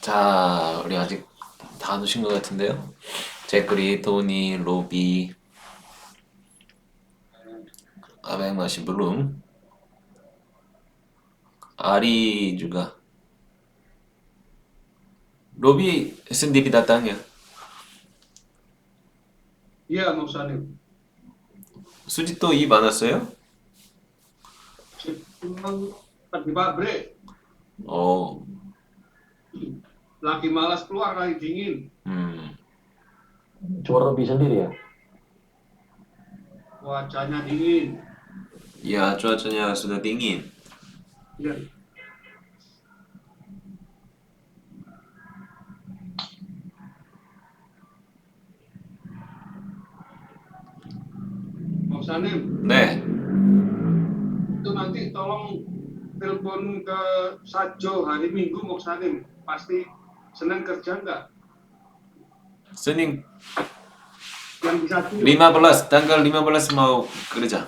자, 우리 아직 다 안 오신 것 같은데요? 제크리, 토니, 로비, Abang masih belum. Ari juga. Robi sendiri datang ya. Iya, Mas Salim. Sujito 이 많았어요? Cuman di pabrik, 어, lagi malas keluar, lagi dingin. 음, Cuma Robi sendiri ya? Wajahnya dingin. ya cuacanya sudah dingin. Iya. Mas Salim, 네, itu nanti tolong telepon ke Sajo hari Minggu, Mas Salim. Pasti Senin kerja nggak? 스님 Yang bisa 15, tanggal 15 mau kerja.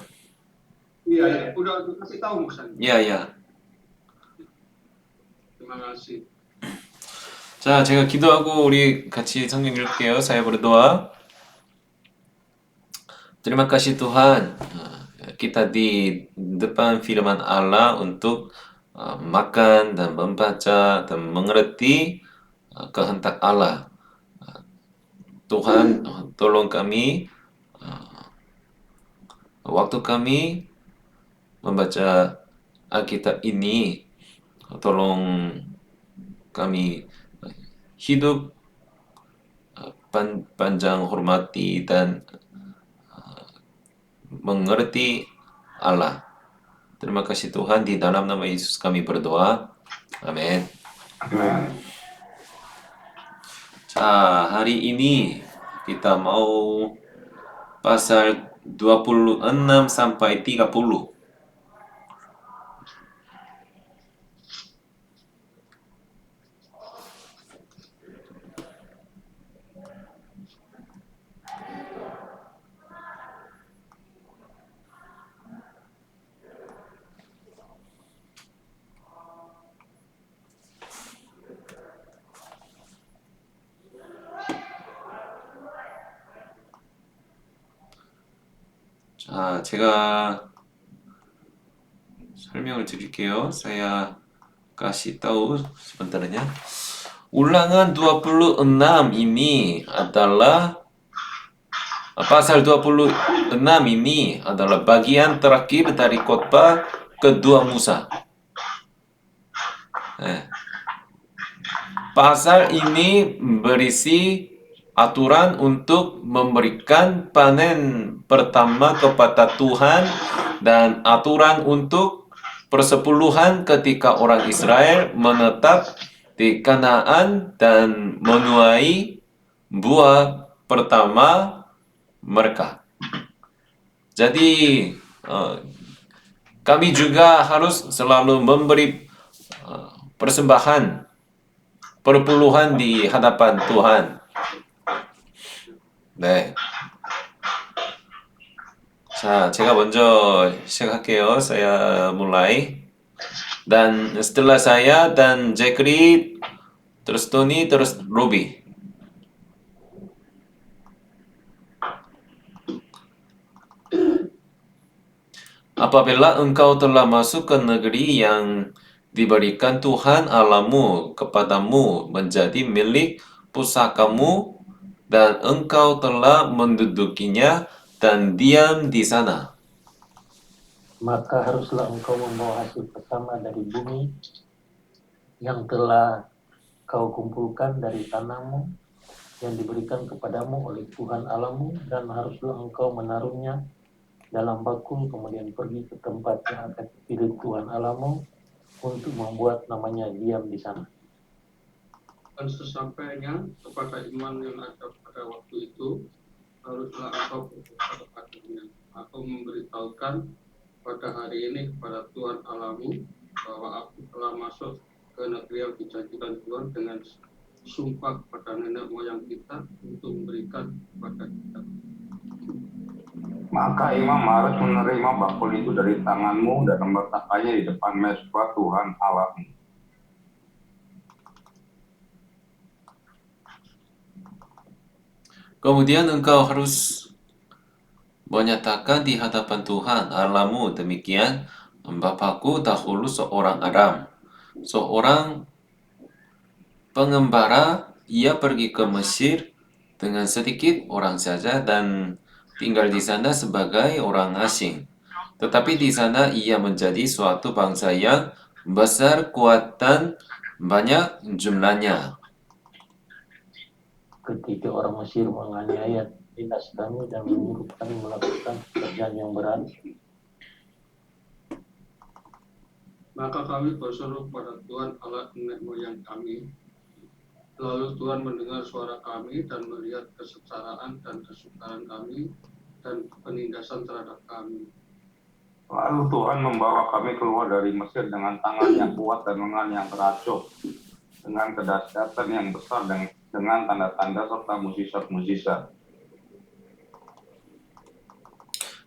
Iya, ya. Udah kasih tahu, Mas Salim. Ya, ya. Terima kasih. 자, 제가 기도하고 우리 같이 성경 읽을게요. Saya berdoa. Terima kasih Tuhan, kita di depan firman Allah untuk makan dan membaca dan mengerti kehendak Allah. Tuhan, tolong kami, waktu kami membaca Alkitab ini, tolong kami hidup panjang hormati dan mengerti Allah. Terima kasih Tuhan, di dalam nama Yesus kami berdoa. Amin. 자, hari ini kita mau pasal 26 sampai 30. 자, 제가 설명을 드릴게요. Saya kasih tahu sebentarnya. Ulangan 26 ini adalah pasal 26 ini adalah bagian terakhir dari khotbah kedua Musa. Pasal ini berisi aturan untuk memberikan panen pertama kepada Tuhan dan aturan untuk persepuluhan ketika orang Israel menetap di Kanaan dan menuai buah pertama mereka. Jadi kami juga harus selalu memberi persembahan perpuluhan di hadapan Tuhan. 네. 자, 제가 먼저 시작할게요. Saya mulai. Dan setelah saya dan Jekri, terus Tony, terus Ruby. Apabila engkau telah masuk ke negeri yang diberikan Tuhan Allahmu kepadamu menjadi milik pusakamu, dan engkau telah mendudukinya dan diam di sana, Maka haruslah engkau membawa hasil pertama dari bumi yang telah kau kumpulkan dari tanahmu yang diberikan kepadamu oleh Tuhan Allahmu, dan haruslah engkau menaruhnya dalam bakul, kemudian pergi ke tempat yang akan dipilih Tuhan Allahmu untuk membuat namanya diam di sana. Dan sesampainya kepada iman yang ada pada waktu itu, haruslah engkau berkata kepadanya atau memberitahukan pada hari ini kepada Tuhan Allahmu bahwa aku telah masuk ke negeri yang dijanjikan Tuhan dengan sumpah kepada nenek moyang kita untuk memberikan kepada kita. Maka imam harus menerima bakul itu dari tanganmu dan meletakkannya di depan mezbah Tuhan Allahmu. Kemudian engkau harus menyatakan di hadapan Tuhan Allahmu demikian, Bapakku dahulu seorang Aram, seorang pengembara, ia pergi ke Mesir dengan sedikit orang saja dan tinggal di sana sebagai orang asing. Tetapi di sana ia menjadi suatu bangsa yang besar, kuat, dan banyak jumlahnya. Ketika orang Mesir menganiaya dinas kami dan menyuruh kami melakukan pekerjaan yang berat, Maka kami berseru pada Tuhan Allah nenek moyang kami. Lalu Tuhan mendengar suara kami dan melihat kesengsaraan dan kesukaran kami dan penindasan terhadap kami. Lalu Tuhan membawa kami keluar dari Mesir dengan tangan yang kuat dan lengan yang teracuh, dengan kedahsyatan yang besar dan dengan tanda-tanda serta mukjizat-mukjizat.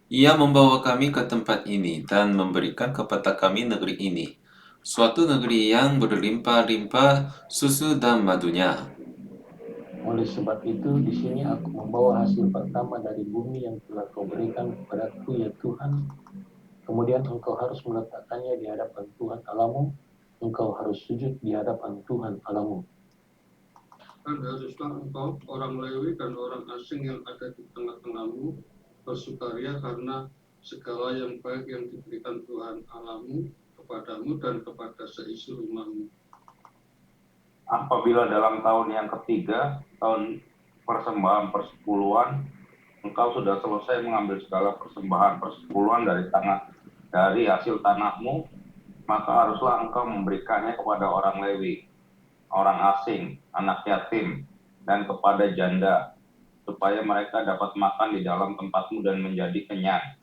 Ia membawa kami ke tempat ini dan memberikan kepada kami negeri ini, suatu negeri yang berlimpah-limpah susu dan madunya. oleh sebab itu di sini aku membawa hasil pertama dari bumi yang telah kau berikan kepadaku ya Tuhan. Kemudian engkau harus meletakkannya di hadapan Tuhan Allahmu. Engkau harus sujud di hadapan Tuhan Allahmu. Dan haruslah engkau, orang Lewi dan orang asing yang ada di tengah-tengahmu, bersukaria karena segala yang baik yang diberikan Tuhan Allahmu kepadamu dan kepada seisi rumahmu. Apabila dalam tahun yang ketiga, tahun persembahan persepuluhan, engkau sudah selesai mengambil segala persembahan persepuluhan dari hasil tanahmu, maka haruslah engkau memberikannya kepada orang Lewi, orang asing, anak yatim, dan kepada janda, supaya mereka dapat makan di dalam tempatmu dan menjadi kenyang.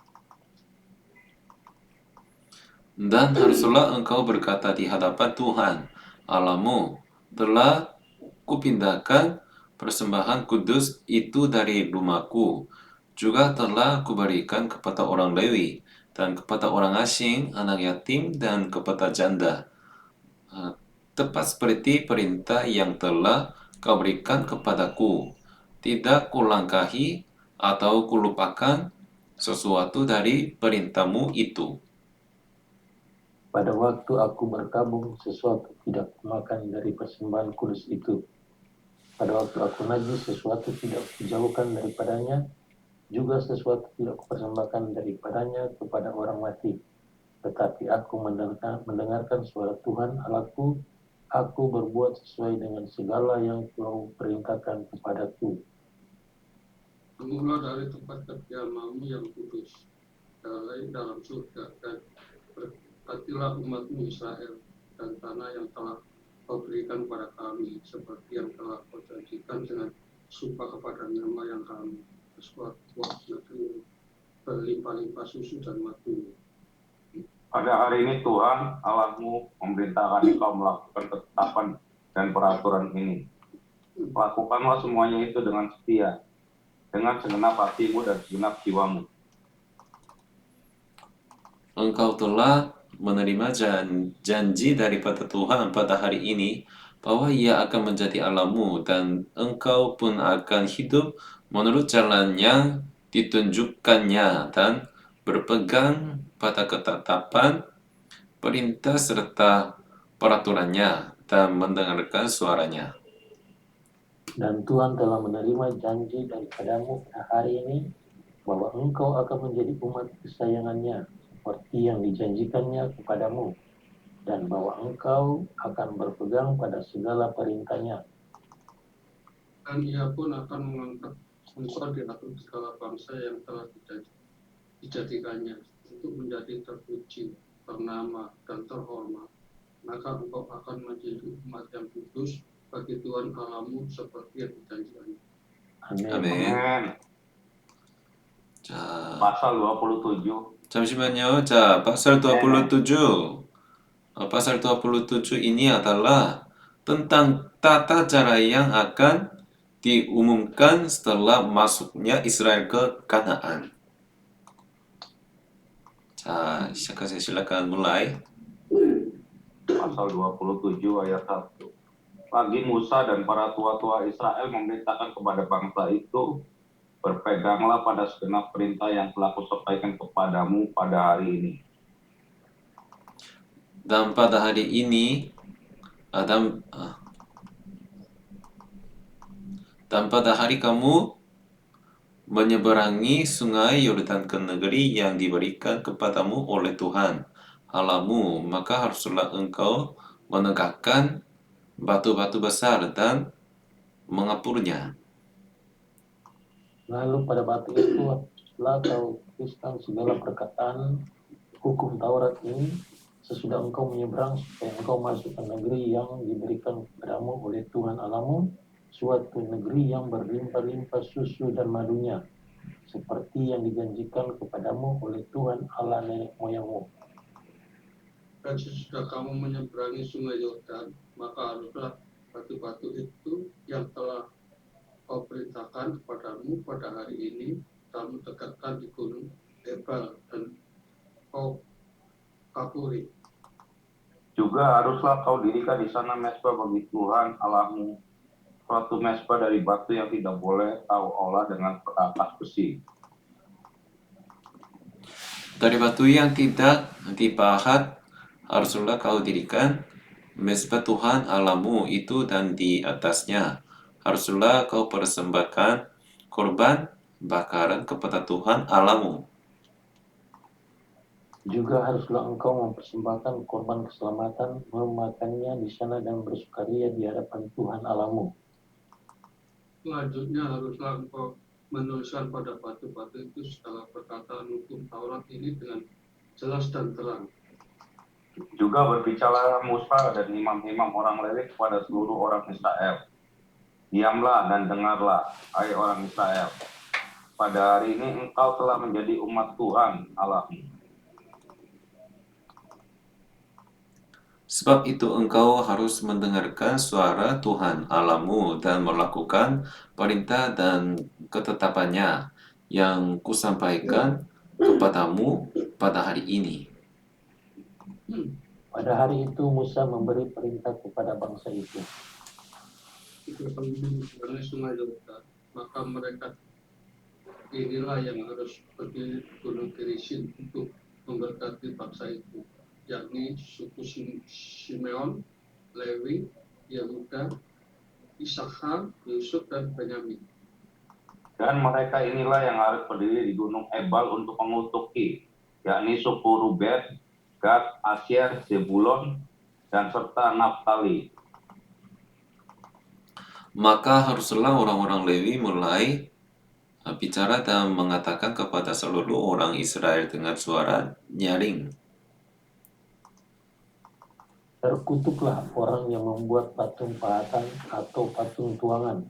Dan haruslah engkau berkata di hadapan Tuhan Allahmu, telah kupindahkan persembahan kudus itu dari rumahku, juga telah kuberikan kepada orang Lewi, dan kepada orang asing, anak yatim, dan kepada janda. Tepat seperti perintah yang telah kau berikan kepadaku. Tidak kulangkahi atau kulupakan sesuatu dari perintahmu itu. Pada waktu aku berkabung, sesuatu tidak kumakan dari persembahan kudus itu. Pada waktu aku najis, sesuatu tidak kujauhkan daripadanya, juga sesuatu tidak kupersembahkan daripadanya kepada orang mati. Tetapi aku mendengarkan suara Tuhan Allahku, aku berbuat sesuai dengan segala yang kau perintahkan kepadaku. Bangunlah dari tempat kediamanmu yang kudus, dalam surga, dan berkatilah umatmu Israel dan tanah yang telah kau berikan kepada kami, seperti yang telah kau janjikan dengan sumpah kepada nama yang kami, sebuah negeri berlimpah-limpah susu dan madu. Pada hari ini Tuhan Allahmu memerintahkan engkau melakukan ketetapan dan peraturan ini. Lakukanlah semuanya itu dengan setia, dengan segenap hatimu dan segenap jiwamu. Engkau telah menerima janji daripada Tuhan pada hari ini bahwa Ia akan menjadi Allahmu dan engkau pun akan hidup menurut jalan yang ditunjukkannya dan berpegang pada ketetapan, perintah serta peraturannya dan mendengarkan suaranya. Dan Tuhan telah menerima janji daripadamu pada hari ini, bahwa engkau akan menjadi umat kesayangannya, seperti yang dijanjikannya kepadamu, dan bahwa engkau akan berpegang pada segala perintahnya. Dan ia pun akan mengangkat engkau di atas segala bangsa yang telah dijadikannya, untuk menjadi terpuji, ternama, dan terhormat. Maka engkau akan menjadi umat yang kudus bagi Tuhan Allahmu seperti yang dijanjikannya. Amin. 아멘. 자, Pasal 27. 잠시만요. 자, pasal 27. Pasal 27 ini adalah tentang tata cara yang akan diumumkan setelah masuknya Israel ke Kanaan. 자, silakan mulai. Pasal 27 ayat 1. Lagi Musa dan para tua-tua Israel memerintahkan kepada bangsa itu, berpeganglah pada segenap perintah yang telah kusampaikan kepadamu pada hari ini. Dan pada hari ini, dan, dan pada hari kamu menyeberangi sungai Yordan ke negeri yang diberikan kepadamu oleh Tuhan Allahmu, maka haruslah engkau menegakkan batu-batu besar dan mengepurnya. Lalu pada batu itu telah kau tuliskan segala perkataan hukum Taurat ini sesudah engkau menyeberang, supaya engkau masuk ke negeri yang diberikan kepadamu oleh Tuhan Allahmu, suatu negeri yang berlimpah-limpah susu dan madunya, seperti yang dijanjikan kepadamu oleh Tuhan Allah nenek moyangmu. Dan sesudah kamu menyeberangi sungai Yordan, maka haruslah batu-batu itu yang telah kau perintahkan kepadamu pada hari ini, kamu tegakkan di gunung Ebal dan kau kapuri. Juga haruslah kau dirikan di sana mezbah bagi Tuhan Allahmu, suatu mezbah dari batu yang tidak boleh kau olah dengan perakas besi. Dari batu yang tidak dipahat haruslah kau dirikan mezbah Tuhan Allahmu itu, dan di atasnya haruslah kau persembahkan korban bakaran kepada Tuhan Allahmu. Juga haruslah engkau mempersembahkan korban keselamatan, memakannya di sana dan bersukaria di hadapan Tuhan Allahmu. Selanjutnya haruslah engkau menuliskan pada batu-batu itu segala perkataan hukum Taurat ini dengan jelas dan terang. Juga berbicara Musa dan imam-imam orang Lewi kepada seluruh orang Israel. Diamlah dan dengarlah, hai orang Israel. Pada hari ini engkau telah menjadi umat Tuhan Allahmu. Sebab itu engkau harus mendengarkan suara Tuhan Allahmu dan melakukan perintah dan ketetapannya yang kusampaikan kepadamu pada hari ini. Pada hari itu Musa memberi perintah kepada bangsa itu. Jika kamu menyeberangi sungai Yordan, maka mereka inilah yang harus pergi ke gunung Gerizim untuk memberkati bangsa itu, yakni suku Simeon, Lewi, Yehuda, Issakhar, Yusuf, dan Benyamin. Dan mereka inilah yang harus berdiri di gunung Ebal untuk mengutuki, yakni suku Ruben, Gad, Asyer, Zebulon, dan serta Naftali. Maka haruslah orang-orang Lewi mulai bicara dan mengatakan kepada seluruh orang Israel dengan suara nyaring. Terkutuklah orang yang membuat patung pahatan atau patung tuangan,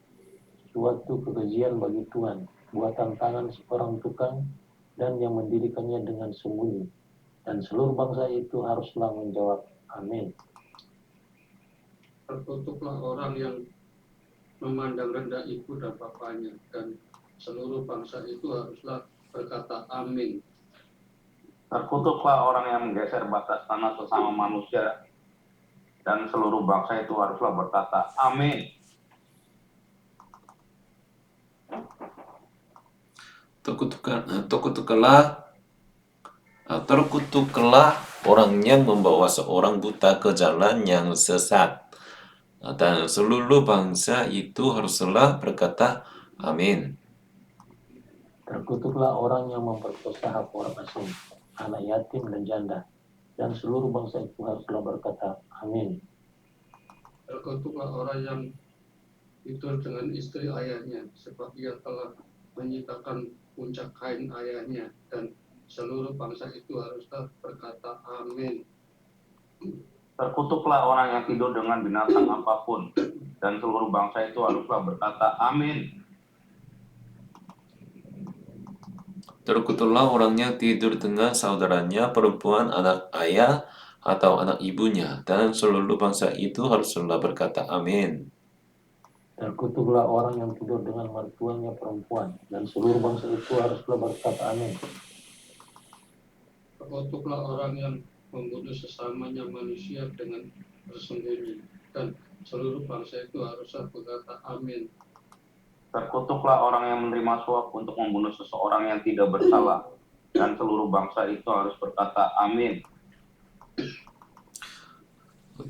suatu kekejian bagi Tuhan, buatan tangan seorang tukang, dan yang mendirikannya dengan sembunyi. Dan seluruh bangsa itu haruslah menjawab, amin. Terkutuklah orang yang memandang rendah ibu dan bapaknya, dan seluruh bangsa itu haruslah berkata amin. Terkutuklah orang yang menggeser batas tanah sesama manusia, dan seluruh bangsa itu haruslah berkata amin. Terkutuklah orang yang membawa seorang buta ke jalan yang sesat, dan seluruh bangsa itu haruslah berkata amin. Terkutuklah orang yang memperkosa hak orang asing, anak yatim dan janda, dan seluruh bangsa itu haruslah berkata amin. Terkutuklah orang yang tidur dengan istri ayahnya, sebab ia telah menyitakan puncak kain ayahnya, dan seluruh bangsa itu haruslah berkata amin. Terkutuklah orang yang tidur dengan binatang apapun, dan seluruh bangsa itu haruslah berkata amin. Terkutuklah orang yang tidur dengan saudaranya perempuan, anak ayah atau anak ibunya, dan seluruh bangsa itu haruslah berkata amin. Terkutuklah orang yang tidur dengan mertuanya perempuan, dan seluruh bangsa itu haruslah berkata amin. Terkutuklah orang yang membunuh sesamanya manusia dengan bersembunyi, dan seluruh bangsa itu haruslah berkata amin. Terkutuklah orang yang menerima suap untuk membunuh seseorang yang tidak bersalah, dan seluruh bangsa itu harus berkata amin.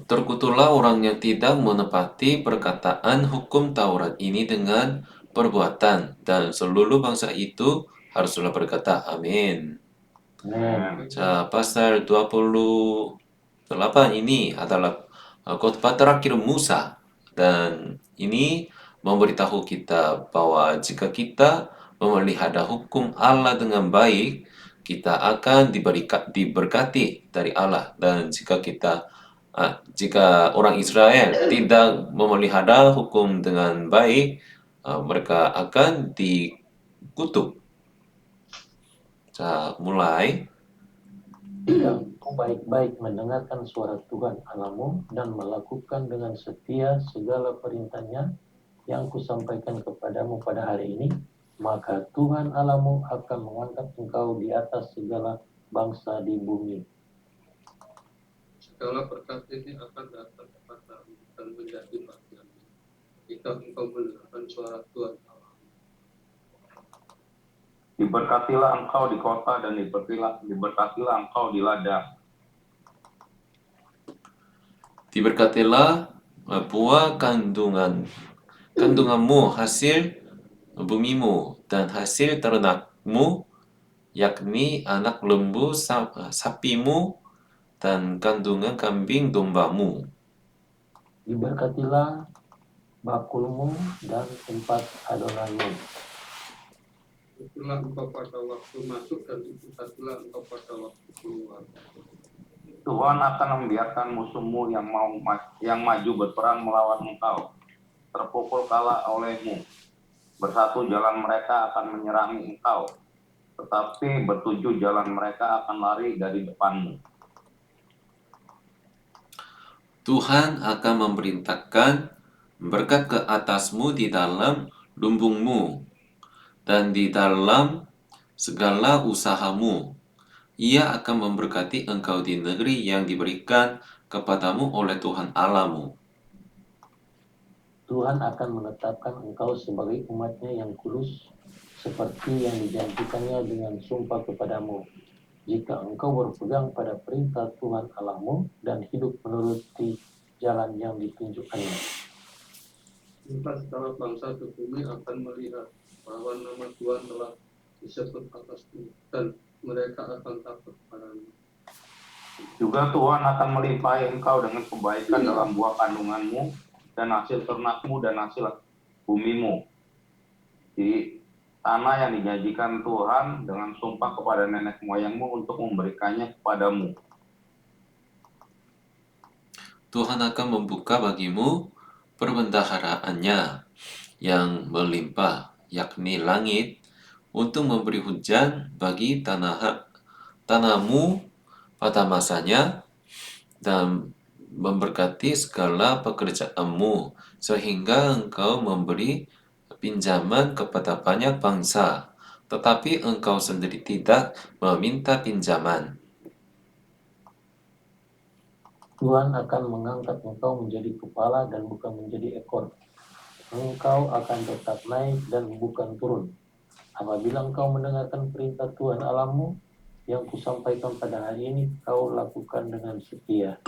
Terkutuklah orang yang tidak menepati perkataan hukum Taurat ini dengan perbuatan, dan seluruh bangsa itu haruslah berkata amin. Amin. Pasal 28 ini adalah khotbah terakhir Musa, dan ini memberitahu kita bahwa jika kita memelihara hukum Allah dengan baik, kita akan diberkati dari Allah. Dan jika orang Israel tidak memelihara hukum dengan baik, mereka akan dikutuk. Mulai. Jika engkau baik-baik mendengarkan suara Tuhan Allahmu dan melakukan dengan setia segala perintahnya yang kusampaikan kepadamu pada hari ini, maka Tuhan Allahmu akan mengangkat engkau di atas segala bangsa di bumi. Segala berkat ini akan datang kepadamu dan menjadi bagianmu jika engkau mendengarkan suara Tuhan Allah. Diberkatilah engkau di kota dan diberkatilah engkau di ladang. Diberkatilah buah kandunganmu, hasil bumimu, dan hasil ternakmu, yakni anak lembu sapimu, dan kandungan kambing dombamu. Diberkatilah bakulmu dan tempat adonanmu. Itulah engkau pada waktu masuk dan itulah engkau pada waktu keluar. Tuhan akan membiarkan musuhmu yang maju berperang melawan engkau, terpukul kalah olehmu. Bersatu jalan mereka akan menyerangi engkau, tetapi bertujuh jalan mereka akan lari dari depanmu. Tuhan akan memerintahkan berkat ke atasmu di dalam lumbungmu dan di dalam segala usahamu. Ia akan memberkati engkau di negeri yang diberikan kepadamu oleh Tuhan Allahmu. Tuhan akan menetapkan engkau sebagai umatnya yang kudus, seperti yang dijanjikannya dengan sumpah kepadamu, jika engkau berpegang pada perintah Tuhan Allahmu dan hidup menuruti jalan yang ditunjukkannya. Maka segala bangsa di bumi akan melihat bahwa nama Tuhan telah disebut atasmu dan mereka akan takut padamu. Juga Tuhan akan melimpahi engkau dengan kebaikan dalam buah kandunganmu dan hasil ternakmu dan hasil bumimu di tanah yang dijanjikan Tuhan dengan sumpah kepada nenek moyangmu untuk memberikannya kepadamu. Tuhan akan membuka bagimu perbendaharaannya yang melimpah, yakni langit, untuk memberi hujan bagi tanahmu pada masanya, dan memberkati segala pekerjaanmu, sehingga engkau memberi pinjaman kepada banyak bangsa, tetapi engkau sendiri tidak meminta pinjaman. Tuhan akan mengangkat engkau menjadi kepala dan bukan menjadi ekor. Engkau akan tetap naik dan bukan turun. Apabila engkau mendengarkan perintah Tuhan Allahmu yang kusampaikan pada hari ini, kau lakukan dengan setia.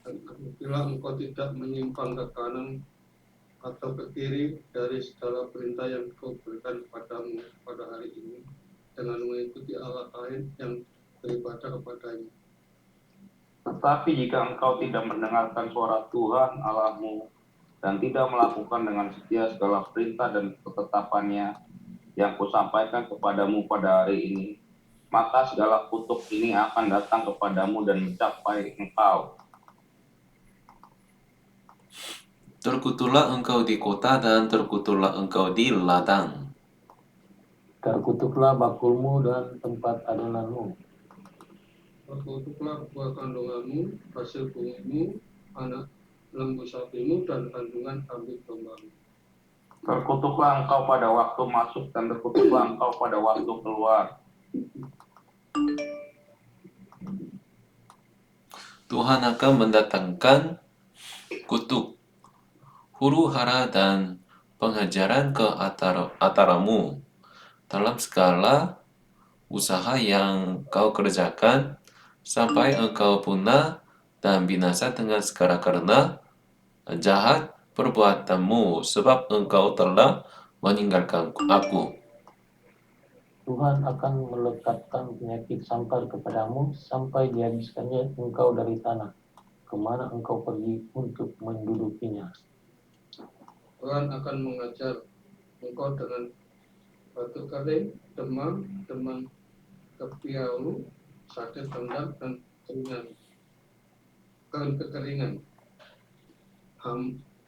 Dan apabila engkau tidak menyimpang ke kanan atau ke kiri dari segala perintah yang kau berikan kepadamu pada hari ini, dengan mengikuti Allah lain yang beribadah kepadanya. Tetapi jika engkau tidak mendengarkan suara Tuhan Allahmu dan tidak melakukan dengan setia segala perintah dan ketetapannya yang kusampaikan kepadamu pada hari ini, maka segala kutuk ini akan datang kepadamu dan mencapai engkau. Terkutuklah engkau di kota dan terkutuklah engkau di ladang. Terkutuklah bakulmu dan tempat adonanmu. Terkutuklah buah kandunganmu, hasil bumimu, anak lembu sapimu, dan kandungan kambing dombamu. Terkutuklah engkau pada waktu masuk dan terkutuklah engkau pada waktu keluar. Tuhan akan mendatangkan kutuk, huru hara dan pengajaran ke ataramu dalam segala usaha yang kau kerjakan sampai engkau punah dan binasa dengan segera karena jahat perbuatanmu sebab engkau telah meninggalkan aku. Tuhan akan melekatkan penyakit sampar kepadamu sampai dihabiskannya engkau dari tanah, kemana engkau pergi untuk mendudukinya. Tuhan akan mengajar engkau dengan batuk kering, demam, kepiawu, sakit tendang dan kekeringan,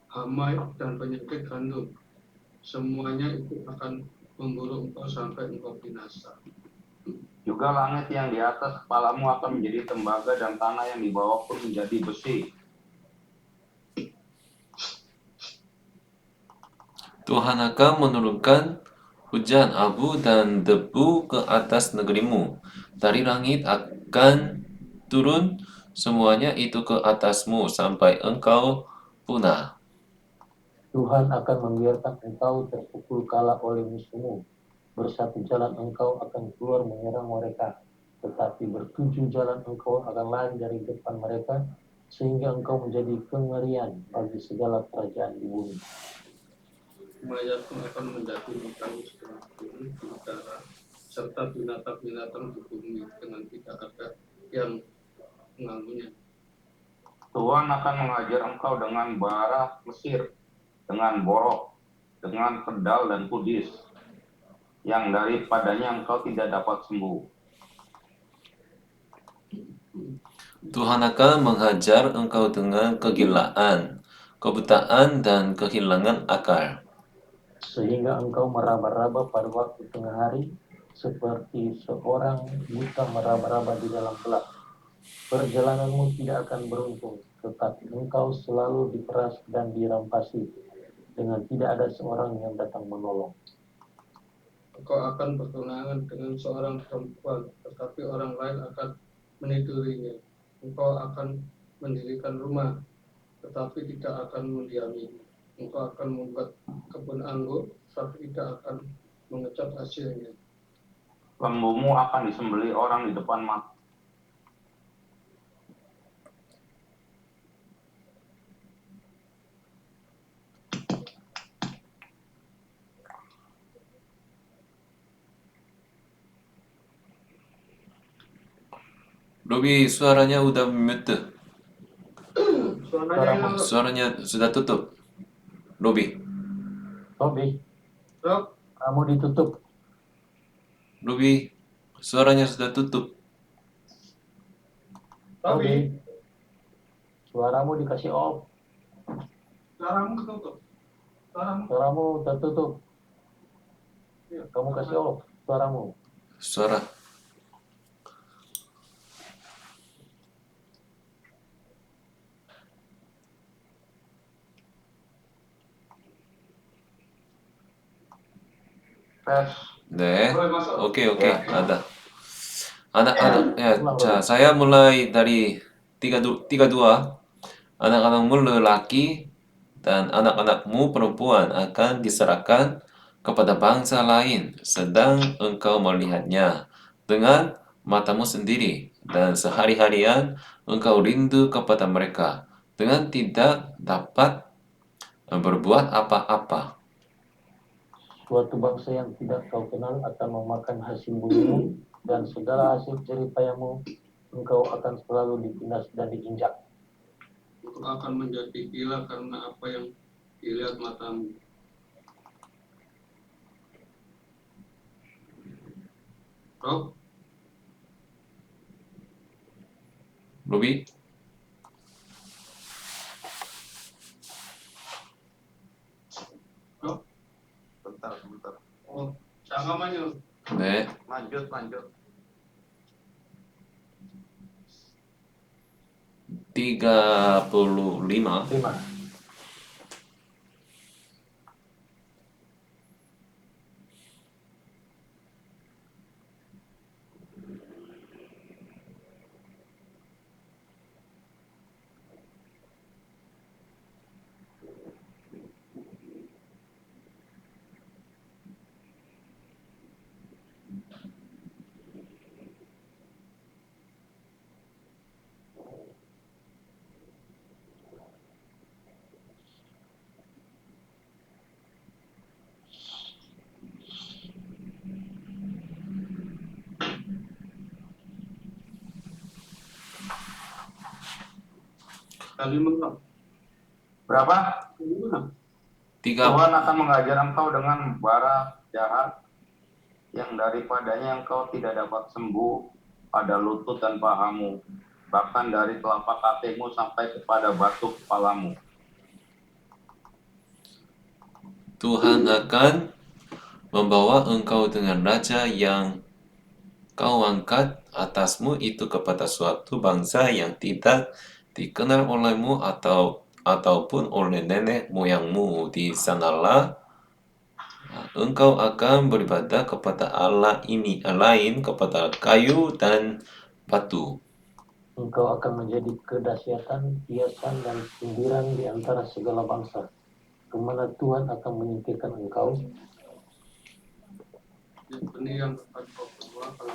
hamai dan penyakit gandum. Semuanya itu akan memburu engkau sampai engkau binasa. Juga langit yang di atas kepalamu akan menjadi tembaga dan tanah yang di bawah pun menjadi besi. Tuhan akan menurunkan hujan abu dan debu ke atas negerimu. Dari langit akan turun semuanya itu ke atasmu sampai engkau punah. Tuhan akan membiarkan engkau terpukul kalah oleh musuhmu. Bersatu jalan engkau akan keluar menyerang mereka, tetapi bertujuh jalan engkau akan lari dari depan mereka, sehingga engkau menjadi kengerian bagi segala kerajaan di bumi. Mayatmu akan menjadi makanan setengah bumi di udara, serta binatang-binatang di bumi dengan tidak ada yang mengganggunya. Tuhan akan mengajar engkau dengan bara Mesir, dengan borok, dengan pedal dan kudis, yang daripadanya engkau tidak dapat sembuh. Tuhan akan menghajar engkau dengan kegilaan, kebutaan, dan kehilangan akal. Sehingga engkau meraba-raba pada waktu tengah hari, seperti seorang buta meraba-raba di dalam gelap. Perjalananmu tidak akan beruntung, tetapi engkau selalu diperas dan dirampasi, dengan tidak ada seorang yang datang menolong. Engkau akan bertunangan dengan seorang perempuan, tetapi orang lain akan menidurinya. Engkau akan mendirikan rumah, tetapi tidak akan mendiaminya. Engkau akan membuat kebun anggur, tapi tidak akan mengecat hasilnya. Lembumu akan disembelih orang di depan mata. Robi, suaranya udah mute. Suaranya Suaranya sudah tutup. Robi, Tobi, Rob, kamu ditutup. Robi, suaranya sudah tutup. Tobi, suaramu dikasih off. suaramu ketutup. Suaramu tertutup. Kamu kasih off suaramu. Suara. Tes. Deh. Oke, Ya. ada. Anak-anak, ya, saya mulai dari 32. Anak-anakmu lelaki dan anak-anakmu perempuan akan diserahkan kepada bangsa lain, sedang engkau melihatnya dengan matamu sendiri, dan sehari-harian engkau rindu kepada mereka, dengan tidak dapat berbuat apa-apa. Suatu bangsa yang tidak kau kenal akan memakan hasil bumimu, dan segala hasil jeripayamu engkau akan selalu ditindas dan diinjak. Engkau akan menjadi gila karena apa yang dilihat matamu. Rob, Ruby, Rob, Bentar. oh, jangan maju. 네, Lanjut. 35. 5. kali menang. Berapa? Menang. 3. Tuhan akan mengajar engkau dengan bara jahat yang daripadanya engkau tidak dapat sembuh pada lutut dan pahamu, bahkan dari telapak kakimu sampai kepada batu kepalamu. Tuhan akan membawa engkau dengan raja yang kau angkat atasmu itu kepada suatu bangsa yang tidak dikenal olehmu ataupun oleh nenek moyangmu. Di sanalah engkau akan beribadah kepada Allah ini lain kepada kayu dan batu. Engkau akan menjadi kedahsyatan, hiasan, dan sindiran di antara segala bangsa. Kemana Tuhan akan menyingkirkan engkau, Ini yang akan kau kedua telah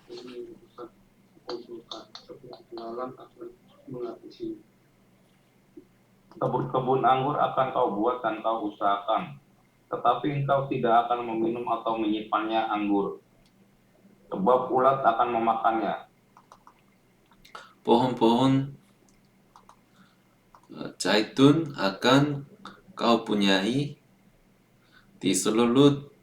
dilakukan konsultan sebuah pengenalan akan menghabisi. Kebun-kebun anggur akan kau buat dan kau usahakan, tetapi engkau tidak akan meminum atau menyimpannya anggur, sebab ulat akan memakannya. Pohon-pohon zaitun akan kau punyai di seluruh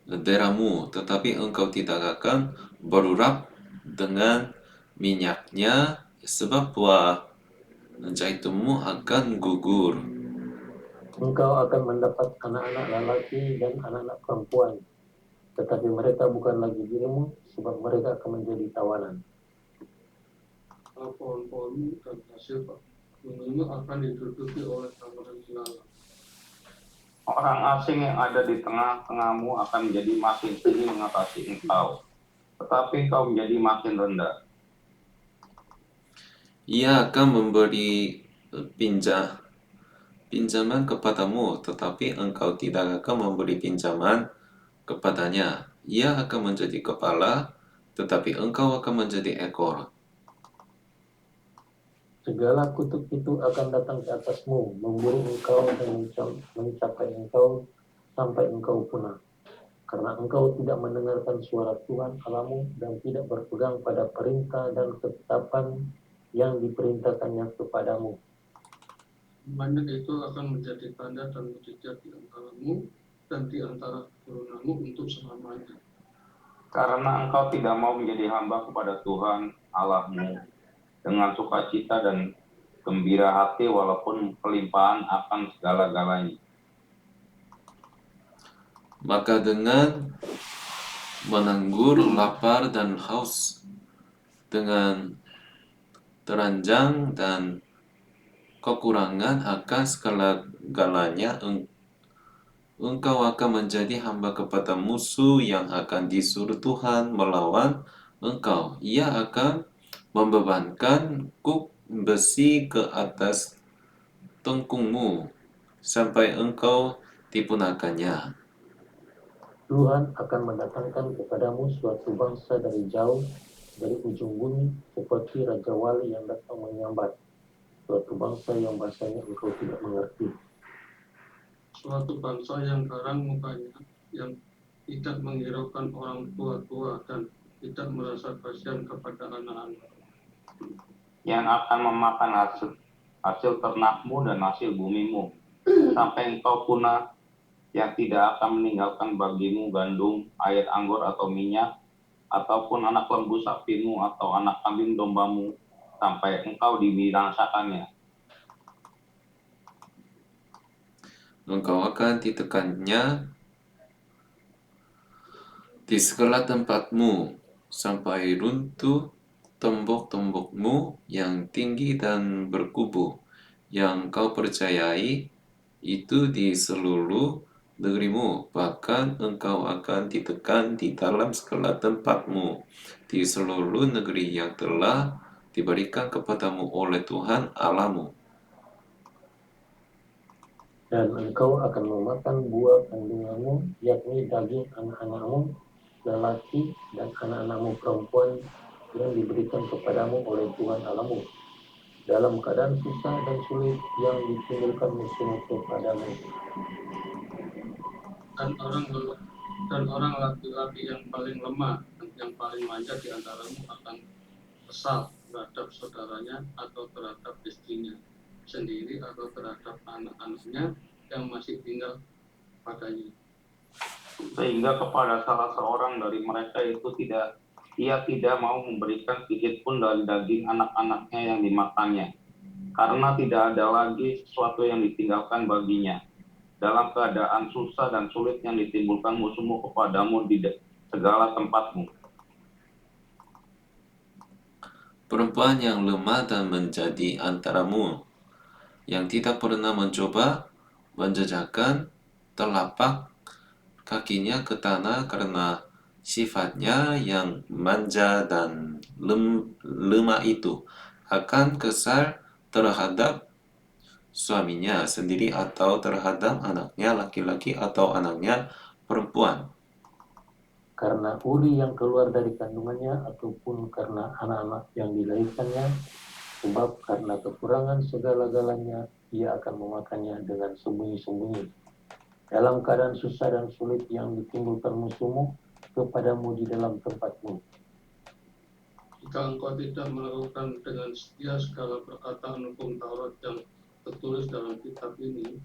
daerahmu, tetapi engkau tidak akan berurap dengan minyaknya, sebab buah zaitunmu akan gugur. engkau akan mendapat anak-anak lelaki dan anak-anak perempuan, tetapi mereka bukan lagi dirimu, sebab mereka akan menjadi tawanan. Pohon-pohon dan hasil gunungmu akan diduduki oleh tanaman ilalang. Orang asing yang ada di tengah-tengahmu akan menjadi makin tinggi mengatasi engkau, tetapi engkau menjadi makin rendah. Ia akan memberi pinjaman kepadamu, tetapi engkau tidak akan memberi pinjaman kepadanya. Ia akan menjadi kepala, tetapi engkau akan menjadi ekor. Segala kutuk itu akan datang ke atasmu, memburu engkau dan mencapai engkau sampai engkau punah. Karena engkau tidak mendengarkan suara Tuhan Allahmu dan tidak berpegang pada perintah dan ketetapan yang diperintahkannya kepadamu. Banyak itu akan menjadi tanda dan mujizat di antaramu dan di antara keturunanmu untuk selamanya. Karena engkau tidak mau menjadi hamba kepada Tuhan Allahmu dengan sukacita dan gembira hati walaupun kelimpahan akan segala-galanya. Maka dengan menanggur lapar dan haus, dengan teranjang dan kekurangan akan segala-galanya, engkau akan menjadi hamba kepada musuh yang akan disuruh Tuhan melawan engkau. Ia akan membebankan kuk besi ke atas tengkungmu sampai engkau dipunahkannya. Tuhan akan mendatangkan kepadamu suatu bangsa dari jauh, dari ujung bumi, seperti Raja Wali yang datang menyambat, suatu bangsa yang bahasanya engkau tidak mengerti. Suatu bangsa yang garang mukanya, yang tidak menghiraukan orang tua-tua dan tidak merasa kasihan kepada anak-anak. Yang akan memakan hasil ternakmu dan hasil bumimu, sampai engkau punah, yang tidak akan meninggalkan bagimu gandum, air anggur atau minyak, ataupun anak lembu sapimu atau anak kambing dombamu, sampai engkau dibinasakannya. Engkau akan ditekannya di segala tempatmu sampai runtuh tembok-tembokmu yang tinggi dan berkubu, yang kau percayai itu di seluruh negerimu. Bahkan engkau akan ditekan di dalam segala tempatmu di seluruh negeri yang telah diberikan kepadamu oleh Tuhan Allahmu. Dan engkau akan memakan buah kandunganmu, yakni daging anak-anakmu lelaki dan anak-anakmu perempuan yang diberikan kepadamu oleh Tuhan Allahmu, dalam keadaan susah dan sulit yang ditimbulkan musuh-musuh padamu. Dan orang laki-laki yang paling lemah dan yang paling manja di antaramu akan kesal terhadap saudaranya atau terhadap istrinya sendiri atau terhadap anak-anaknya yang masih tinggal padanya. Sehingga kepada salah seorang dari mereka itu ia tidak mau memberikan sedikit pun dari daging anak-anaknya yang dimakannya, karena tidak ada lagi sesuatu yang ditinggalkan baginya dalam keadaan susah dan sulit yang ditimbulkan musuhmu kepadamu di segala tempatmu. Perempuan yang lemah dan menjadi antaramu, yang tidak pernah mencoba menjejakkan telapak kakinya ke tanah karena sifatnya yang manja dan lemah itu, akan kesal terhadap suaminya sendiri atau terhadap anaknya laki-laki atau anaknya perempuan. Karena uri yang keluar dari kandungannya ataupun karena anak-anak yang dilahirkannya, sebab karena kekurangan segala-galanya ia akan memakannya dengan sembunyi-sembunyi. Dalam keadaan susah dan sulit yang ditimbulkan musuhmu kepadamu di dalam tempatmu. Jika engkau tidak melakukan dengan setia segala perkataan hukum Taurat yang tertulis dalam kitab ini,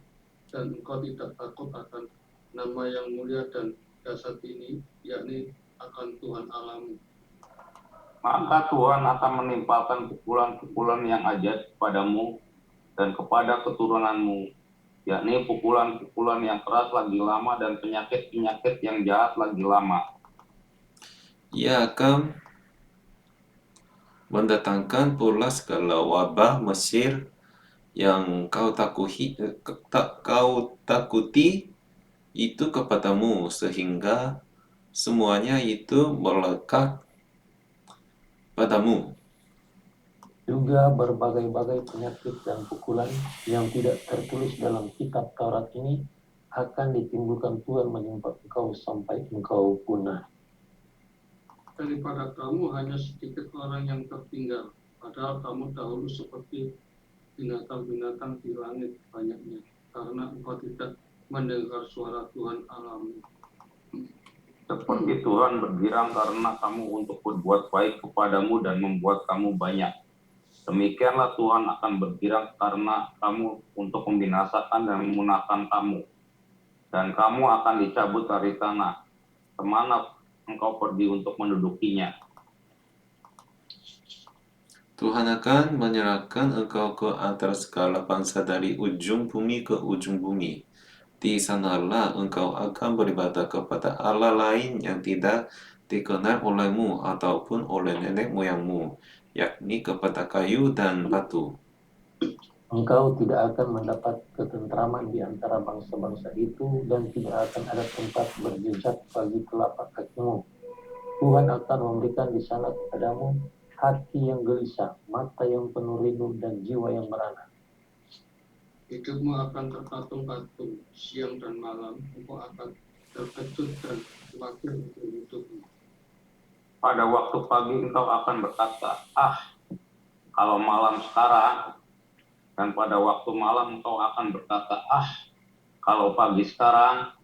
dan engkau tidak takut akan nama yang mulia dan dasar ini, yakni akan Tuhan Allahmu, Maka Tuhan akan menimpakan pukulan-pukulan yang ajaib kepadamu dan kepada keturunanmu, yakni pukulan-pukulan yang keras lagi lama dan penyakit-penyakit yang jahat lagi lama. Ia akan mendatangkan pula segala wabah Mesir yang kau takuti itu kepadamu, sehingga semuanya itu melekat padamu. Juga berbagai-bagai penyakit dan pukulan yang tidak tertulis dalam kitab Taurat ini akan ditimbulkan Tuhan menimpa engkau sampai engkau punah. daripada kamu hanya sedikit orang yang tertinggal, padahal kamu dahulu seperti binatang-binatang di langit banyaknya, karena engkau tidak mendengar suara Tuhan Allahmu. Seperti Tuhan bergirang karena kamu untuk berbuat baik kepadamu dan membuat kamu banyak. Demikianlah Tuhan akan bergirang karena kamu untuk membinasakan dan memunahkan kamu. Dan kamu akan dicabut dari tanah kemana engkau pergi untuk mendudukinya. Tuhan akan menyerahkan engkau ke antara segala bangsa dari ujung bumi ke ujung bumi. Di sanalah engkau akan beribadah kepada Allah lain yang tidak dikenal olehmu ataupun oleh nenek moyangmu, yakni kepada kayu dan batu. Engkau tidak akan mendapat ketentraman di antara bangsa-bangsa itu dan tidak akan ada tempat berjejak bagi telapak kakimu. Tuhan akan memberikan di sana kepadamu hati yang gelisah, mata yang penuh rindu dan jiwa yang merana. Hidupmu akan terpatung-patung siang dan malam, engkau akan terkejut dan khawatir untuk hidupmu. Pada waktu pagi engkau akan berkata, kalau malam sekarang. Dan pada waktu malam engkau akan berkata, kalau pagi sekarang,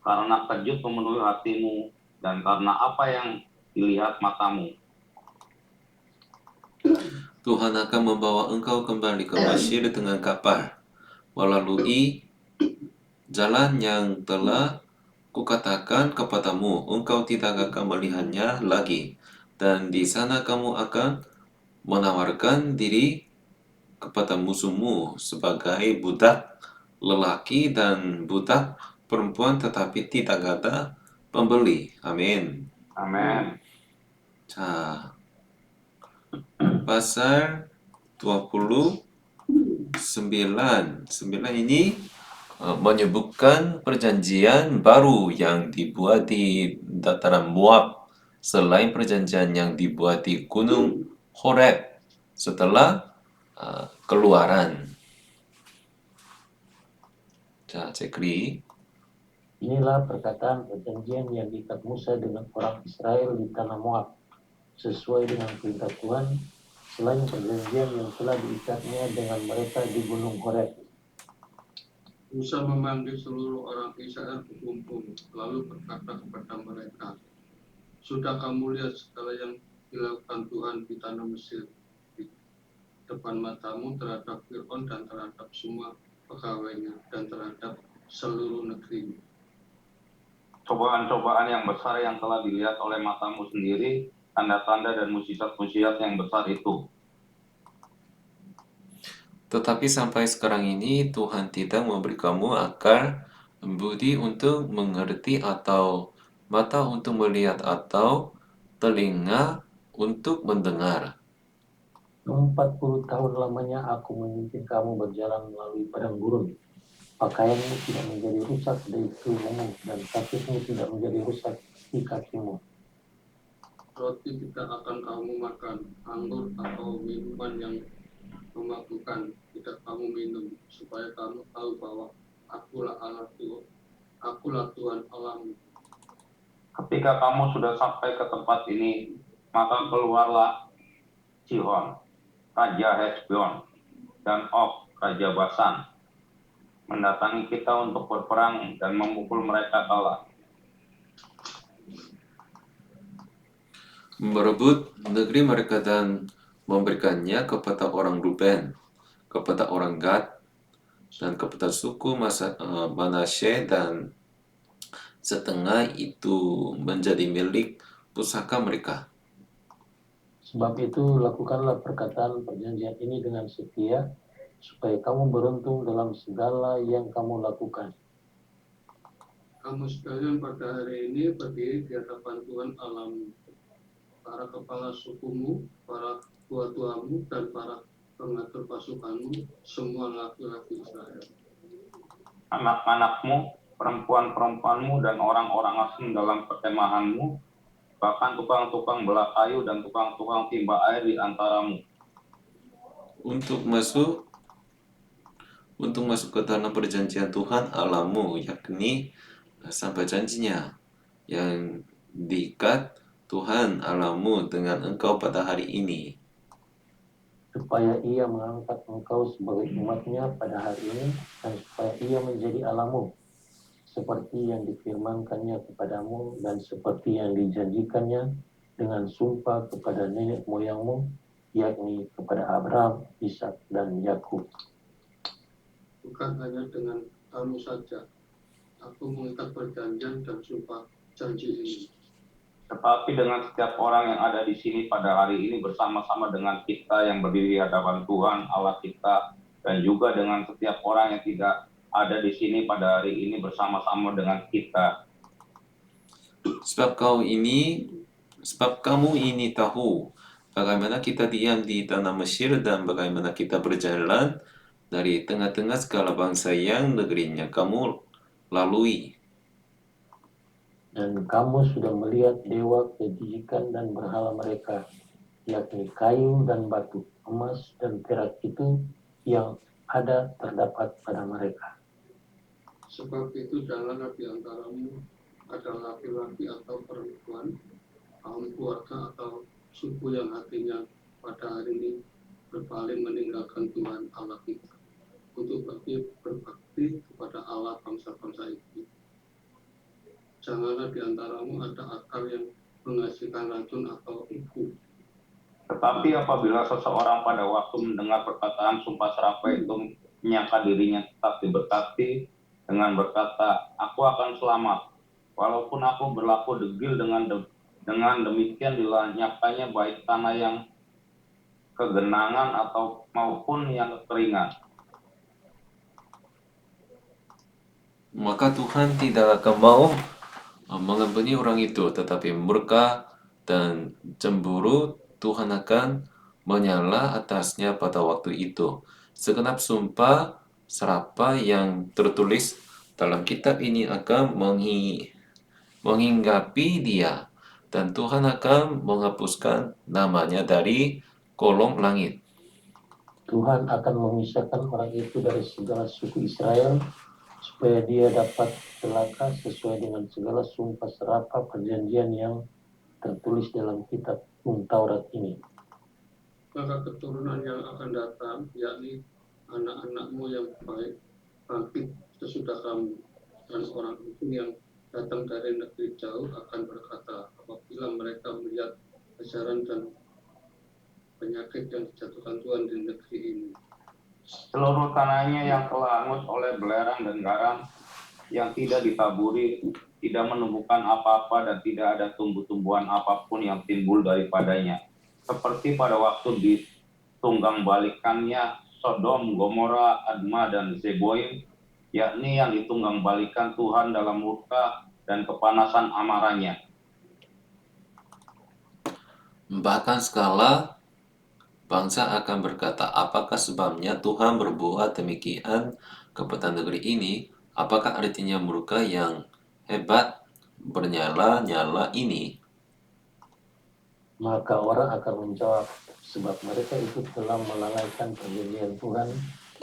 karena kejut memenuhi hatimu, dan karena apa yang dilihat matamu. Tuhan akan membawa engkau kembali ke Mesir dengan kapal, melalui jalan yang telah kukatakan kepadamu, engkau tidak akan melihatnya lagi. Dan di sana kamu akan menawarkan diri kepada musuhmu sebagai budak lelaki dan budak perempuan, tetapi tidak ada pembeli. Amin. Amin. 자, pasal 29 ini menyebutkan perjanjian baru yang dibuat di dataran Moab selain perjanjian yang dibuat di Gunung Horeb setelah keluaran. 자, 제글이 Inilah perkataan perjanjian yang diikat Musa dengan orang Israel di tanah Moab, sesuai dengan perintah Tuhan, selain perjanjian yang telah diikatnya dengan mereka di Gunung Horeb. Musa memanggil seluruh orang Israel berkumpul, lalu berkata kepada mereka, sudah kamu lihat segala yang dilakukan Tuhan di tanah Mesir, depan matamu terhadap Fir'aun dan terhadap semua pegawainya dan terhadap seluruh negeri. Cobaan-cobaan yang besar yang telah dilihat oleh matamu sendiri, tanda-tanda dan mukjizat-mukjizat yang besar itu. Tetapi sampai sekarang ini Tuhan tidak memberi kamu akal budi untuk mengerti atau mata untuk melihat atau telinga untuk mendengar. 40 tahun lamanya aku memimpin kamu berjalan melalui padang gurun. Pakaianmu tidak menjadi rusak dari tubuhmu dan sakitmu tidak menjadi rusak di kakimu. Roti tidak akan kamu makan, anggur atau minuman yang memabukkan tidak kamu minum, supaya kamu tahu bahwa akulah Tuhan Allahmu. Ketika kamu sudah sampai ke tempat ini, maka keluarlah Sihon, Raja Hesbon, dan Og, Raja Basan, mendatangi kita untuk berperang dan memukul mereka kalah. Merebut negeri mereka dan memberikannya kepada orang Ruben, kepada orang Gad, dan kepada suku Manasye, dan setengah itu menjadi milik pusaka mereka. Sebab itu lakukanlah perkataan perjanjian ini dengan setia, supaya kamu beruntung dalam segala yang kamu lakukan. Kamu sekalian pada hari ini berdiri di hadapan Tuhan Allahmu, para kepala sukumu, para tua-tuamu, dan para pengatur pasukanmu, semua laki-laki Israel. Anak-anakmu, perempuan-perempuanmu, dan orang-orang asing dalam perkemahanmu, bahkan tukang-tukang belah kayu dan tukang-tukang timba air di antaramu. Untuk masuk ke dalam perjanjian Tuhan Allahmu, yakni sampai janjinya yang diikat Tuhan Allahmu dengan engkau pada hari ini, Supaya ia mengangkat engkau sebagai umatnya pada hari ini, dan supaya ia menjadi Allahmu, seperti yang difirmankannya kepadamu dan seperti yang dijanjikannya dengan sumpah kepada nenek moyangmu, yakni kepada Abraham, Ishak, dan Yakub. Bukan hanya dengan kamu saja, aku mengikat perjanjian dan sumpah janji ini. Tetapi dengan setiap orang yang ada di sini pada hari ini bersama-sama dengan kita yang berdiri di hadapan Tuhan Allah kita, dan juga dengan setiap orang yang tidak ada di sini pada hari ini bersama-sama dengan kita. sebab kamu ini tahu bagaimana kita diam di tanah Mesir dan bagaimana kita berjalan dari tengah-tengah segala bangsa yang negerinya kamu lalui. Dan kamu sudah melihat dewa kejijikan dan berhala mereka, yakni kayu dan batu, emas dan perak itu yang ada terdapat pada mereka. Sebab itu janganlah di antaramu ada laki-laki atau perempuan, kaum keluarga atau suku yang hatinya pada hari ini berpaling meninggalkan Tuhan Allah kita untuk berbakti kepada Allah bangsa-bangsa itu. Janganlah di antaramu ada akal yang menghasilkan racun atau ibu. Tetapi apabila seseorang pada waktu mendengar perkataan sumpah serapah itu menyangka dirinya tetap diberkati dengan berkata, aku akan selamat, walaupun aku berlaku degil dengan demikian dilanyapkannya baik tanah yang kegenangan atau maupun yang kekeringan. Maka Tuhan tidak akan mau mengampuni orang itu, tetapi murka dan cemburu Tuhan akan menyala atasnya pada waktu itu. Segenap sumpah serapah yang tertulis dalam kitab ini akan menghinggapi dia, dan Tuhan akan menghapuskan namanya dari kolong langit. Tuhan akan memisahkan orang itu dari segala suku Israel, supaya dia dapat celaka sesuai dengan segala sumpah serapah perjanjian yang tertulis dalam kitab Taurat ini. Maka keturunan yang akan datang, yakni anak-anakmu yang baik, bangkit sesudah kamu, dan orang itu yang datang dari negeri jauh akan berkata, apabila mereka melihat ajaran dan penyakit yang dijatuhkan Tuhan di negeri ini. Seluruh tanahnya yang telah hangus oleh belerang dan garam yang tidak ditaburi, tidak menumbuhkan apa-apa dan tidak ada tumbuh-tumbuhan apapun yang timbul daripadanya. Seperti pada waktu ditunggang balikannya Sodom, Gomora, Adma, dan Zeboim, yakni yang ditunggang balikan Tuhan dalam murka dan kepanasan amarahnya. Bahkan skala bangsa akan berkata, apakah sebabnya Tuhan berbuat demikian kepada negeri ini? Apakah artinya murka yang hebat bernyala-nyala ini? Maka orang akan menjawab, sebab mereka itu telah melalaikan perjanjian Tuhan,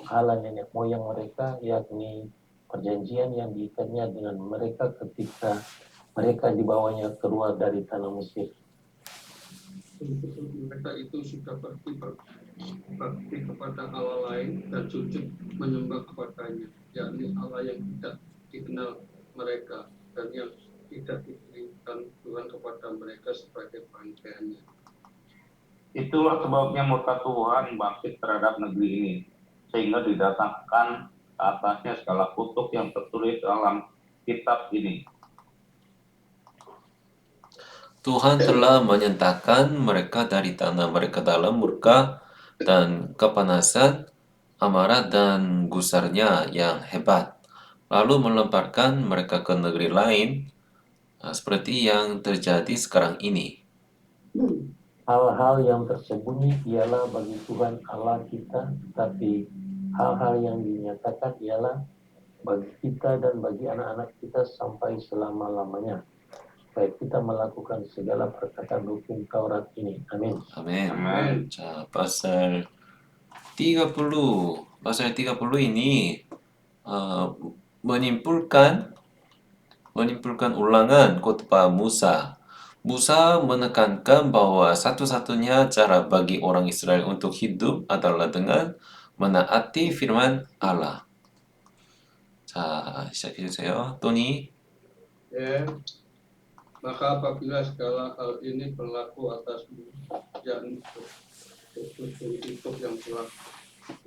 Allah nenek moyang mereka, yakni perjanjian yang diikatnya dengan mereka ketika mereka dibawanya keluar dari tanah Mesir. Mereka itu sudah bakti kepada Allah lain dan sujud menyembah kepadanya, yakni Allah yang tidak dikenal mereka dan yang tidak diberikan Tuhan kepada mereka sebagai bangkaiannya. Itulah sebabnya murka Tuhan bangkit terhadap negeri ini, sehingga didatangkan ke atasnya segala kutuk yang tertulis dalam kitab ini. Tuhan telah menyentakan mereka dari tanah mereka dalam murka dan kepanasan, amarah dan gusarnya yang hebat, lalu melemparkan mereka ke negeri lain, seperti yang terjadi sekarang ini. Hal-hal yang tersembunyi ialah bagi Tuhan Allah kita, tapi hal-hal yang dinyatakan ialah bagi kita dan bagi anak-anak kita sampai selama-lamanya, supaya kita melakukan segala perkataan hukum Taurat ini. Amin. Amin. 자, pasal 30 ini menyimpulkan ulangan khotbah Musa. Musa menekankan bahwa satu-satunya cara bagi orang Israel untuk hidup adalah dengan menaati firman Allah. 자, 시작해주세요. 토니. Ya, maka apabila segala hal ini berlaku atasmu, yakni hidup yang telah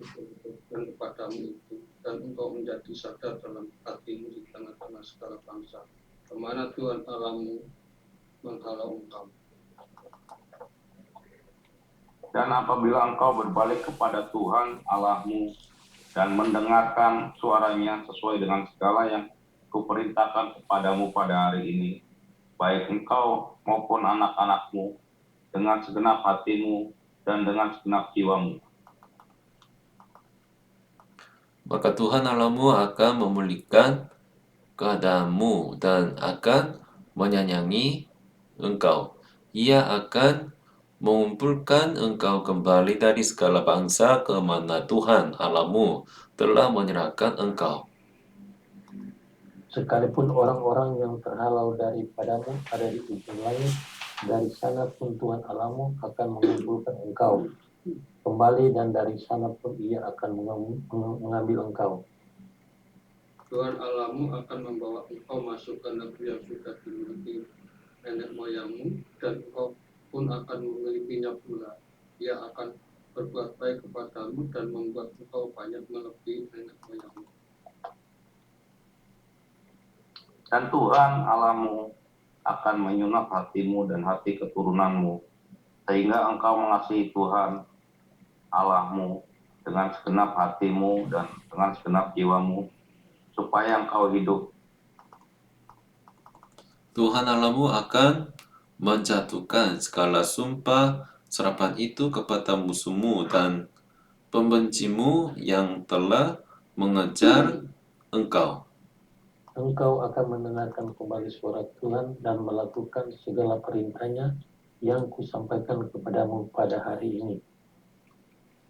diberikan kepadamu itu, dan engkau menjadi sadar dalam hatimu di tengah-tengah segala bangsa, kemana Tuhan Allahmu menghalau engkau. Dan apabila engkau berbalik kepada Tuhan Allahmu dan mendengarkan suaranya sesuai dengan segala yang kuperintahkan kepadamu pada hari ini, baik engkau maupun anak-anakmu, dengan segenap hatimu dan dengan segenap jiwamu, Maka Tuhan Allahmu akan memulihkan keadaanmu dan akan menyayangi engkau. Ia akan mengumpulkan engkau kembali dari segala bangsa ke mana Tuhan Allahmu telah menyerahkan engkau. Sekalipun orang-orang yang terhalau daripadamu ada di ujung langit, dari sana pun Tuhan Allahmu akan mengumpulkan engkau kembali, dan dari sana pun ia akan mengambil engkau. Tuhan Allahmu akan membawa engkau masuk ke negeri yang sudah dimiliki nenek moyangmu, dan engkau pun akan memilikinya pula. Ia akan berbuat baik kepadamu dan membuat engkau banyak melebihi nenek moyangmu. dan Tuhan Allahmu akan menyunat hatimu dan hati keturunanmu, sehingga engkau mengasihi Tuhan Allahmu dengan segenap hatimu dan dengan segenap jiwamu, supaya engkau hidup. Tuhan Allahmu akan menjatuhkan segala sumpah serapan itu kepada musuhmu dan pembencimu yang telah mengejar engkau. Engkau akan mendengarkan kembali suara Tuhan dan melakukan segala perintahnya yang kusampaikan kepadamu pada hari ini.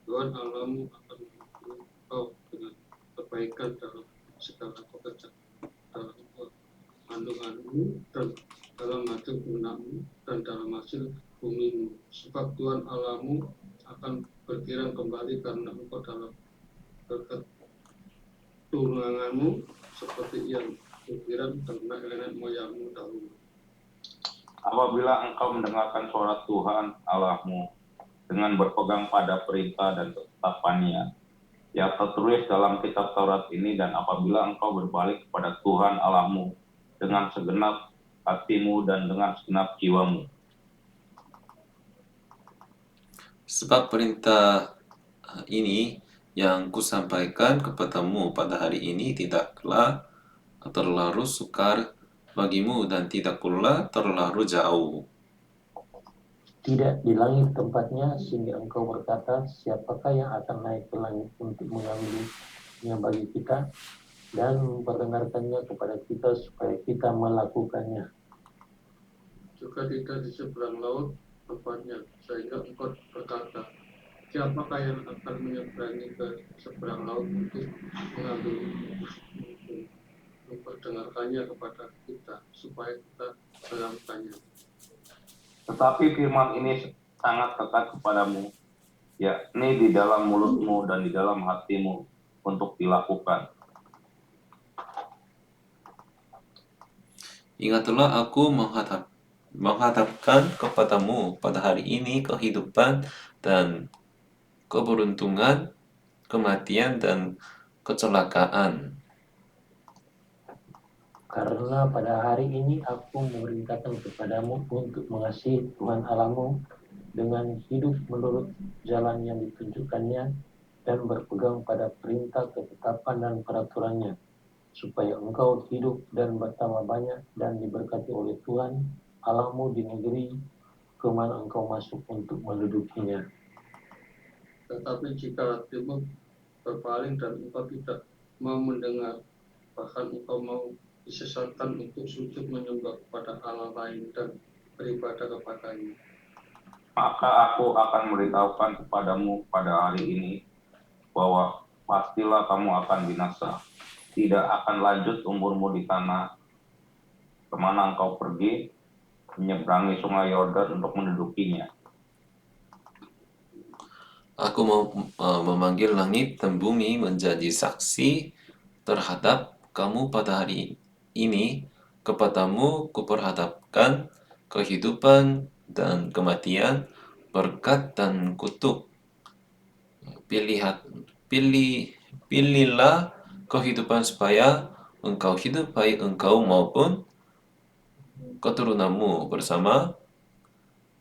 Tuhan Allahmu akan membantu engkau dengan kebaikan dalam segala pekerjaan, dalam kandunganmu dan dalam hasil gunakmu dan dalam hasil bumimu. Sebab Tuhan Allahmu akan berkiram kembali karena engkau dalam keturunanmu seperti yang berkiram karena nenek moyangmu dahulu. Apabila engkau mendengarkan suara Tuhan Allahmu dengan berpegang pada perintah dan ketetapannya yang tertulis dalam kitab Taurat ini, dan apabila engkau berbalik kepada Tuhan Allahmu dengan segenap hatimu dan dengan segenap jiwamu. Sebab perintah ini yang kusampaikan kepadamu pada hari ini tidaklah terlalu sukar bagimu dan tidak pula terlalu jauh. Tidak di langit tempatnya, sehingga engkau berkata, siapakah yang akan naik ke langit untuk mengambilnya bagi kita dan memperdengarkannya kepada kita supaya kita melakukannya. Juga tidak di seberang laut tempatnya, sehingga engkau berkata, siapakah yang akan menyeberangi ke seberang laut untuk mengambil memperdengarkannya kepada kita supaya kita melakukannya. Tetapi firman ini sangat dekat kepadamu, yakni di dalam mulutmu dan di dalam hatimu untuk dilakukan. Ingatlah aku menghadapkan kepadamu pada hari ini kehidupan dan keberuntungan, kematian dan kecelakaan. Karena pada hari ini aku memerintahkan kepadamu untuk mengasihi Tuhan Allahmu dengan hidup menurut jalan yang ditunjukkannya dan berpegang pada perintah, ketetapan dan peraturannya, supaya engkau hidup dan bertambah banyak dan diberkati oleh Tuhan Allahmu di negeri kemana engkau masuk untuk mendudukinya. Tetapi jika hatimu berpaling dan engkau tidak mau mendengar, bahkan engkau mau disesatkan untuk sujud menyembah kepada Allah lain dan beribadah kepadanya, Maka aku akan memberitahukan kepadamu pada hari ini bahwa pastilah kamu akan binasa. Tidak akan lanjut umurmu di tanah kemana engkau pergi, menyeberangi sungai Yordan untuk mendudukinya. Aku mau memanggil langit dan bumi menjadi saksi terhadap kamu pada hari ini. Kepadamu kuperhadapkan kehidupan dan kematian, berkat dan kutuk. Pilihlah kehidupan supaya engkau hidup, baik engkau maupun keturunanmu bersama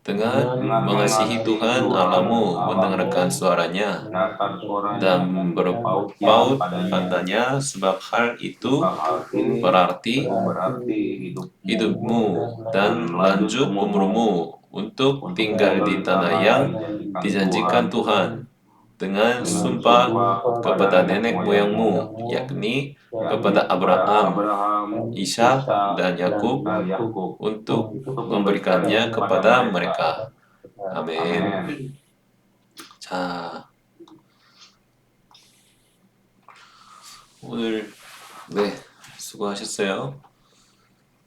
dengan mengasihi Tuhan Allahmu, mendengarkan suaranya Dengarkan suaranya dan berpaut padanya, sebab hal itu berarti hidupmu dan lanjut umurmu untuk tinggal di tanah yang dijanjikan Tuhan dengan sumpah kepada nenek moyangmu, yakni kepada Abraham, Ishak dan Yakub, untuk memberikannya kepada mereka. 아멘. 자, 오늘 수고하셨어요.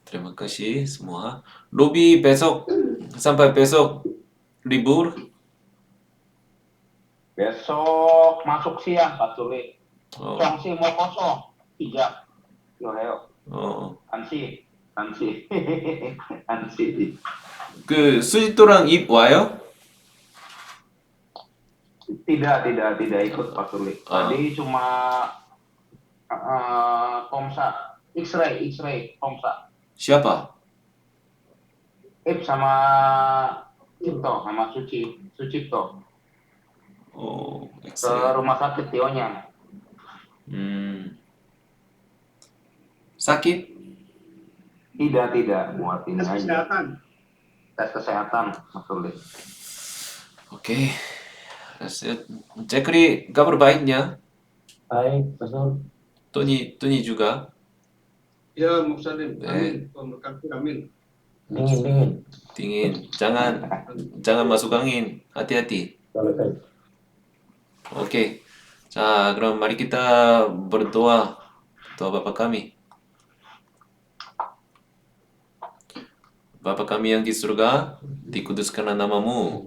Terima kasih semua. Robi besok sampai besok libur. Besok masuk siang, Pak Suli. Oh, Songsi mau kosong. 3. Yo, ayo. Ansi. 그 수지또랑 입 와요? Tidak ikut Pak Suli. Tadi cuma Komsa, X-ray, Komsa. Siapa? Ip sama Cipto, sama Sucipto. Oh, Ke rumah sakit Tionya. Sakit? Tidak, buat ini aja. Tes kesehatan, Pak Suli. Oke. Jekri kabar baiknya? Baik, betul. Tony juga? ya Muksalim, amin, memberkati, amin. Dingin. Jangan masuk angin. Hati-hati. Oke. 자, 그럼 mari kita berdoa. Doa Bapa kami. Bapa kami yang di surga, dikuduskanlah namamu.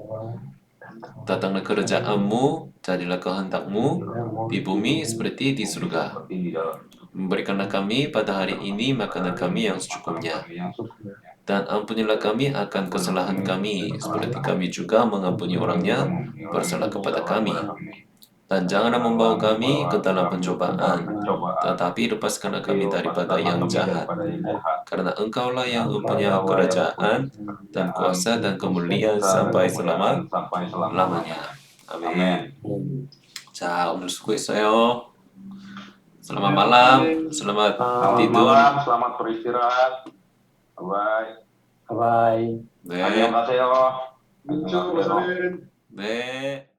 Datanglah kerajaanmu, jadilah kehendakmu di bumi seperti di surga. Berikanlah kami pada hari ini makanan kami yang secukupnya. Dan ampunilah kami akan kesalahan kami, seperti kami juga mengampuni orang yang bersalah kepada kami. Dan janganlah membawa kami ke dalam pencobaan, tetapi lepaskanlah kami daripada yang jahat. Karena Engkaulah yang mempunyai kerajaan dan kuasa dan kemuliaan sampai selama-lamanya. Amin. 자, 오늘 수고했어요. Selamat malam, selamat tidur. Selamat beristirahat. Bye. Bye. 네, 안녕하세요. Muncul, Mas Alin. 네.